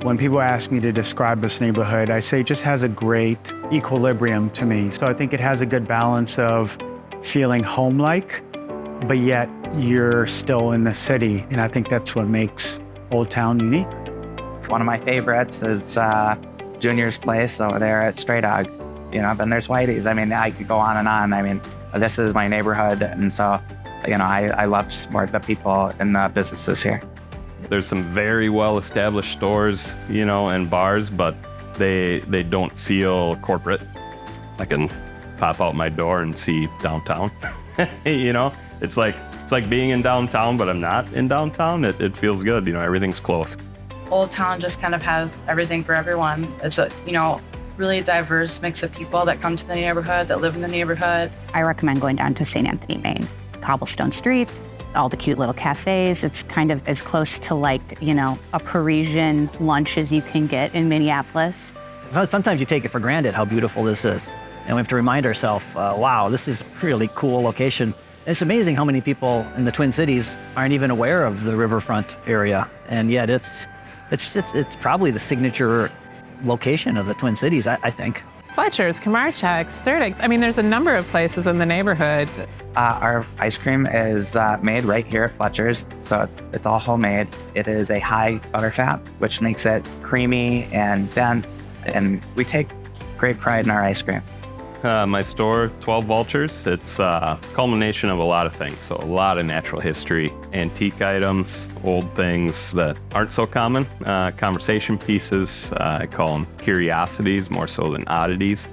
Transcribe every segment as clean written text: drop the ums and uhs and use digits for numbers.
When people ask me to describe this neighborhood, I say it just has a great equilibrium to me. So I think it has a good balance of feeling home-like, but yet you're still in the city. And I think that's what makes Old Town unique. One of my favorites is Junior's place over there at Stray Dog. Then there's Whitey's. I mean, I could go on and on. I mean, this is my neighborhood. And so, I love to support the people and the businesses here. There's some very well-established stores, and bars, but they don't feel corporate. I can pop out my door and see downtown. It's like being in downtown, but I'm not in downtown. It feels good. Everything's close. Old Town just kind of has everything for everyone. It's a, really diverse mix of people that come to the neighborhood, that live in the neighborhood. I recommend going down to St. Anthony, Maine. Cobblestone streets, all the cute little cafes. It's kind of as close to a Parisian lunch as you can get in Minneapolis. Sometimes you take it for granted how beautiful this is. And we have to remind ourselves, wow, this is a really cool location. It's amazing how many people in the Twin Cities aren't even aware of the riverfront area. And yet it's probably the signature location of the Twin Cities, I think. Fletcher's, Kamarchak's, Sturdick's. I mean, there's a number of places in the neighborhood. Our ice cream is made right here at Fletcher's, so it's all homemade. It is a high butterfat, which makes it creamy and dense, and we take great pride in our ice cream. My store, 12 Vultures, it's a culmination of a lot of things. So a lot of natural history, antique items, old things that aren't so common, conversation pieces. I call them curiosities more so than oddities.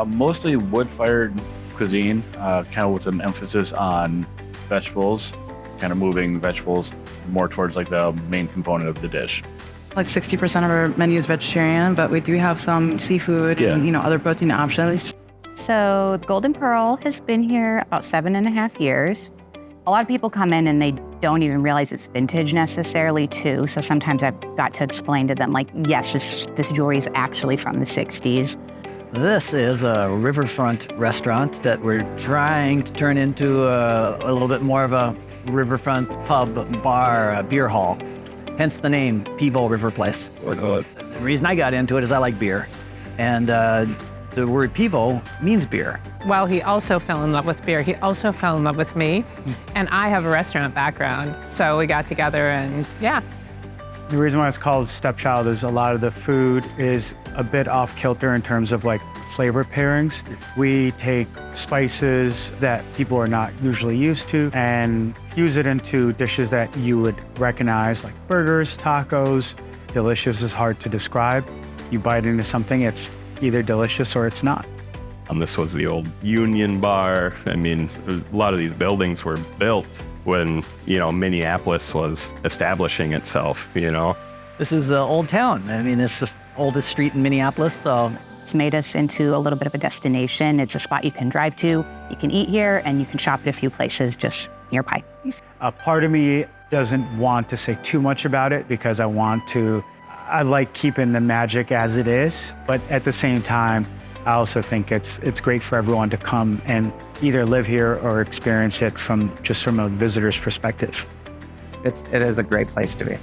Mostly wood-fired cuisine, kind of with an emphasis on vegetables, kind of moving vegetables more towards the main component of the dish. Like 60% of our menu is vegetarian, but we do have some seafood and other protein options. So the Golden Pearl has been here about 7.5 years. A lot of people come in and they don't even realize it's vintage necessarily too. So sometimes I've got to explain to them yes, this jewelry is actually from the 60s. This is a riverfront restaurant that we're trying to turn into a little bit more of a riverfront pub, bar, beer hall. Hence the name, Pivo River Place. The reason I got into it is I like beer. And the word Pivo means beer. While he also fell in love with beer, he also fell in love with me. And I have a restaurant background, so we got together and yeah. The reason why it's called Stepchild is a lot of the food is a bit off kilter in terms of flavor pairings. We take spices that people are not usually used to and fuse it into dishes that you would recognize, like burgers, tacos. Delicious is hard to describe. You bite into something, it's either delicious or it's not. This was the old Union Bar. I mean, a lot of these buildings were built when, Minneapolis was establishing itself, This is Old Town. I mean, it's the oldest street in Minneapolis, so. It's made us into a little bit of a destination. It's a spot you can drive to, you can eat here, and you can shop at a few places just nearby. A part of me doesn't want to say too much about it because I like keeping the magic as it is, but at the same time, I also think it's great for everyone to come and either live here or experience it from a visitor's perspective. It is a great place to be.